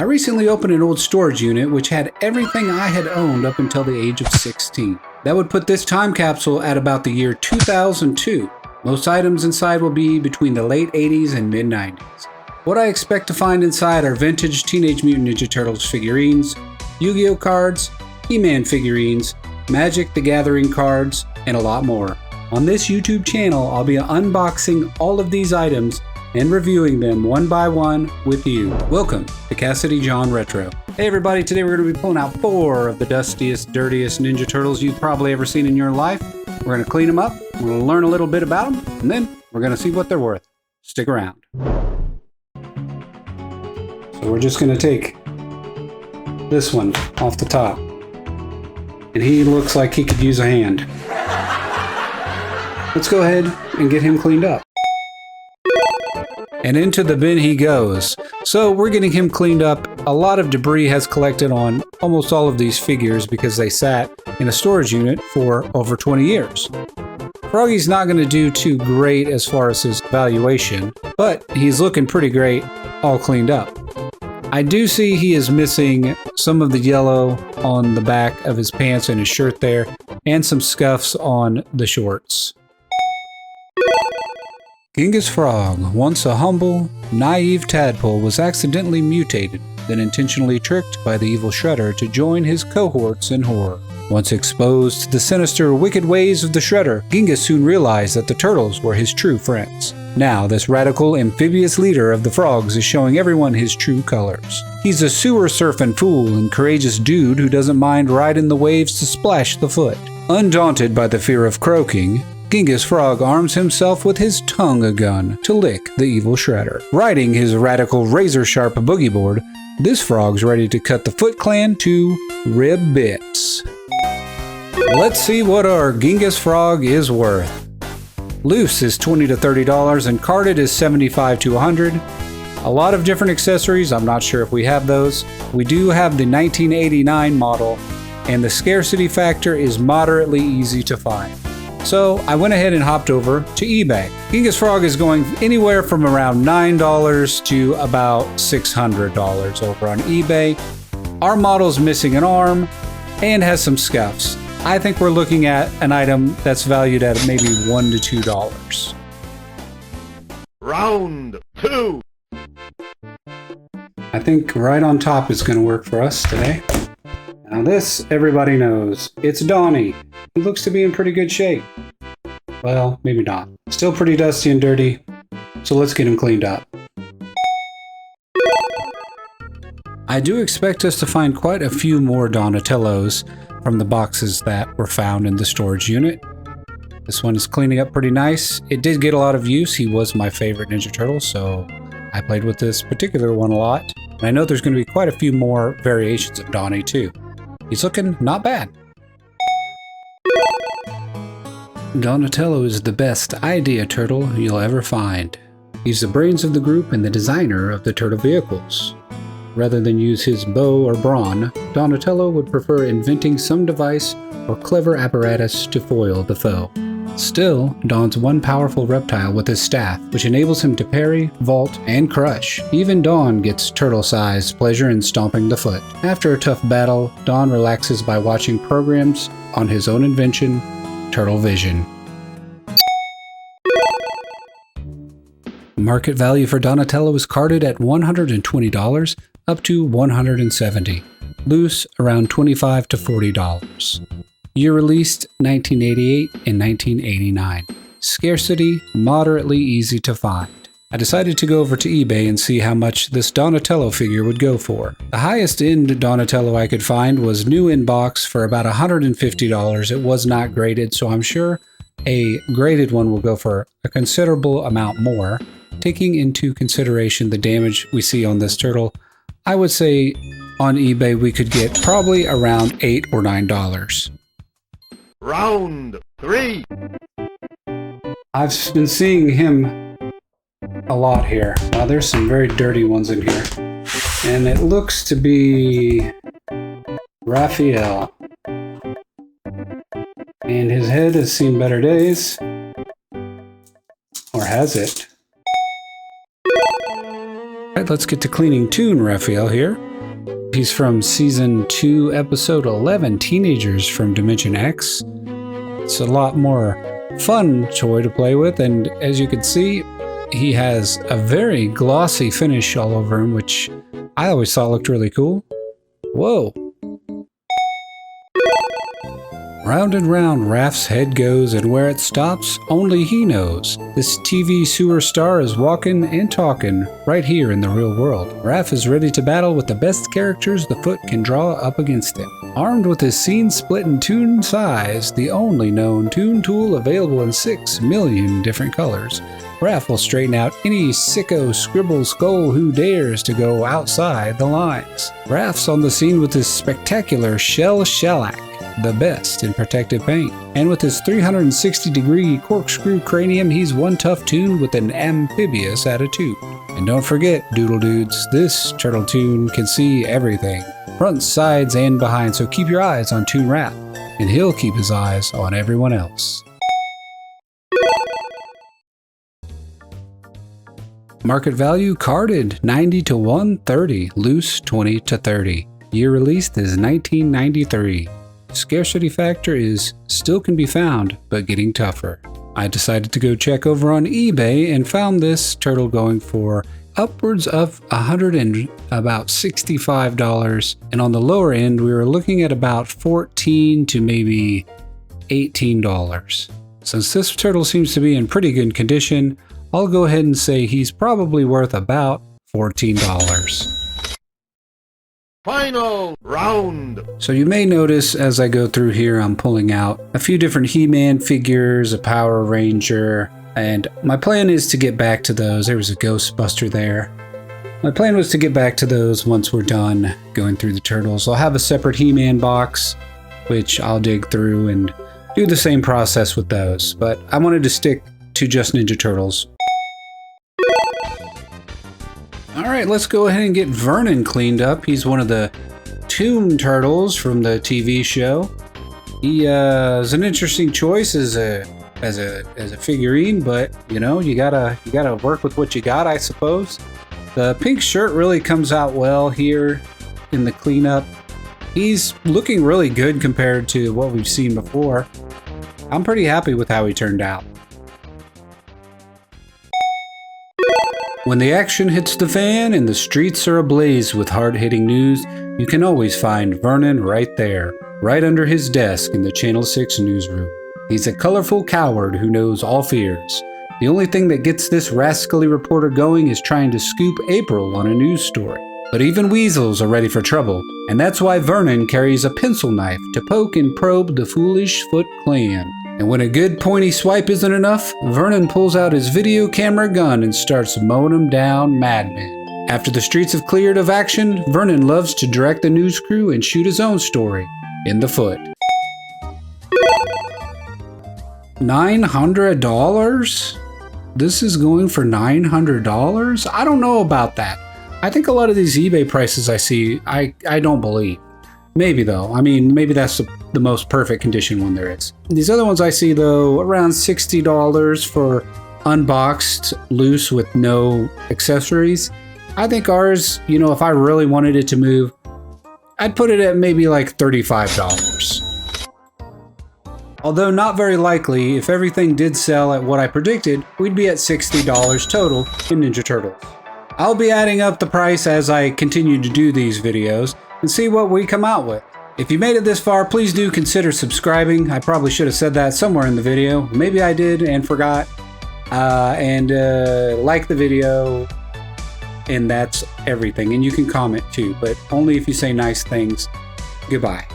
I recently opened an old storage unit which had everything I had owned up until the age of 16. That would put this time capsule at about the year 2002. Most items inside will be between the late 80s and mid 90s. What I expect to find inside are vintage Teenage Mutant Ninja Turtles figurines, Yu-Gi-Oh cards, He-Man figurines, Magic the Gathering cards, and a lot more. On this YouTube channel, I'll be unboxing all of these items and reviewing them one by one with you. Welcome to Cassidy John Retro. Hey everybody, today we're going to be pulling out 4 of the dustiest, dirtiest Ninja Turtles you've probably ever seen in your life. We're going to clean them up, we're going to learn a little bit about them, and then we're going to see what they're worth. Stick around. So we're just going to take this one off the top. And he looks like he could use a hand. Let's go ahead and get him cleaned up. And into the bin he goes. So we're getting him cleaned up. A lot of debris has collected on almost all of these figures because they sat in a storage unit for over 20 years. Froggy's not going to do too great as far as his valuation, but he's looking pretty great all cleaned up. I do see he is missing some of the yellow on the back of his pants and his shirt there, and some scuffs on the shorts. Genghis Frog, once a humble, naive tadpole, was accidentally mutated, then intentionally tricked by the evil Shredder to join his cohorts in horror. Once exposed to the sinister, wicked ways of the Shredder, Genghis soon realized that the Turtles were his true friends. Now, this radical, amphibious leader of the frogs is showing everyone his true colors. He's a sewer-surfing fool and courageous dude who doesn't mind riding the waves to splash the foot. Undaunted by the fear of croaking, Genghis Frog arms himself with his tongue-a-gun to lick the evil Shredder. Riding his radical razor-sharp boogie board, this frog's ready to cut the Foot Clan to rib bits. Let's see what our Genghis Frog is worth. Loose is $20 to $30 and carded is $75 to $100. A lot of different accessories, I'm not sure if we have those. We do have the 1989 model, and the scarcity factor is moderately easy to find. So I went ahead and hopped over to eBay. Genghis Frog is going anywhere from around $9 to about $600 over on eBay. Our model's missing an arm and has some scuffs. I think we're looking at an item that's valued at maybe $1 to $2. Round 2. I think right on top is going to work for us today. Now this, everybody knows. It's Donnie. He looks to be in pretty good shape. Well, maybe not. Still pretty dusty and dirty, so let's get him cleaned up. I do expect us to find quite a few more Donatellos from the boxes that were found in the storage unit. This one is cleaning up pretty nice. It did get a lot of use. He was my favorite Ninja Turtle, so I played with this particular one a lot. And I know there's going to be quite a few more variations of Donnie too. He's looking not bad. Donatello is the best idea turtle you'll ever find. He's the brains of the group and the designer of the turtle vehicles. Rather than use his bow or brawn, Donatello would prefer inventing some device or clever apparatus to foil the foe. Still, Don's one powerful reptile with his staff, which enables him to parry, vault, and crush. Even Don gets turtle-sized pleasure in stomping the foot. After a tough battle, Don relaxes by watching programs on his own invention, Turtle Vision. Market value for Donatello is carded at $120 up to $170. Loose around $25 to $40. Year released 1988 and 1989. Scarcity moderately easy to find. I decided to go over to eBay and see how much this Donatello figure would go for. The highest end Donatello I could find was new in box for about $150. It was not graded, so I'm sure a graded one will go for a considerable amount more. Taking into consideration the damage we see on this turtle, I would say on eBay we could get probably around $8 or $9. Round 3. I've been seeing him a lot here. Now there's some very dirty ones in here. And it looks to be Raphael. And his head has seen better days. Or has it? Alright, let's get to cleaning Toon Raphael here. He's from Season 2, Episode 11, Teenagers from Dimension X. It's a lot more fun toy to play with, and as you can see, he has a very glossy finish all over him, which I always thought looked really cool. Whoa! Round and round Raph's head goes, and where it stops, only he knows. This TV sewer star is walking and talking right here in the real world. Raph is ready to battle with the best characters the foot can draw up against him. Armed with his scene-splitting toon size, the only known toon tool available in 6 million different colors, Raph will straighten out any sicko scribble skull who dares to go outside the lines. Raph's on the scene with his spectacular shell shellac, the best in protective paint. And with his 360-degree corkscrew cranium, he's one tough toon with an amphibious attitude. And don't forget, Doodle Dudes, this turtle toon can see everything, front, sides, and behind, so keep your eyes on Toon Raph, and he'll keep his eyes on everyone else. Market value carded 90 to 130, loose 20 to 30. Year released is 1993. Scarcity factor is still can be found, but getting tougher. I decided to go check over on eBay and found this turtle going for upwards of about $65, and on the lower end we were looking at about $14 to maybe $18. Since this turtle seems to be in pretty good condition, I'll go ahead and say he's probably worth about $14. Final round. So you may notice as I go through here, I'm pulling out a few different He-Man figures, a Power Ranger, and my plan is to get back to those. There was a Ghostbuster there. My plan was to get back to those once we're done going through the turtles. I'll have a separate He-Man box, which I'll dig through and do the same process with those, but I wanted to stick to just Ninja Turtles. Alright, let's go ahead and get Vernon cleaned up. He's one of the Toon Turtles from the TV show. He is an interesting choice as a figurine, but you know, you gotta work with what you got, I suppose. The pink shirt really comes out well here in the cleanup. He's looking really good compared to what we've seen before. I'm pretty happy with how he turned out. When the action hits the fan and the streets are ablaze with hard-hitting news, you can always find Vernon right there, right under his desk in the Channel 6 newsroom. He's a colorful coward who knows all fears. The only thing that gets this rascally reporter going is trying to scoop April on a news story. But even weasels are ready for trouble, and that's why Vernon carries a pencil knife to poke and probe the foolish Foot Clan. And when a good pointy swipe isn't enough, Vernon pulls out his video camera gun and starts mowing them down madmen. After the streets have cleared of action, Vernon loves to direct the news crew and shoot his own story in the foot. $900? This is going for $900? I don't know about that. I think a lot of these eBay prices I see, I don't believe. Maybe though. I mean, maybe that's the most perfect condition one there is. These other ones I see though, around $60 for unboxed, loose with no accessories. I think ours, you know, if I really wanted it to move, I'd put it at maybe like $35. Although not very likely, if everything did sell at what I predicted, we'd be at $60 total in Ninja Turtles. I'll be adding up the price as I continue to do these videos and see what we come out with. If you made it this far, please do consider subscribing. I probably should have said that somewhere in the video. Maybe I did and forgot. And like the video, and that's everything. And you can comment too, but only if you say nice things. Goodbye.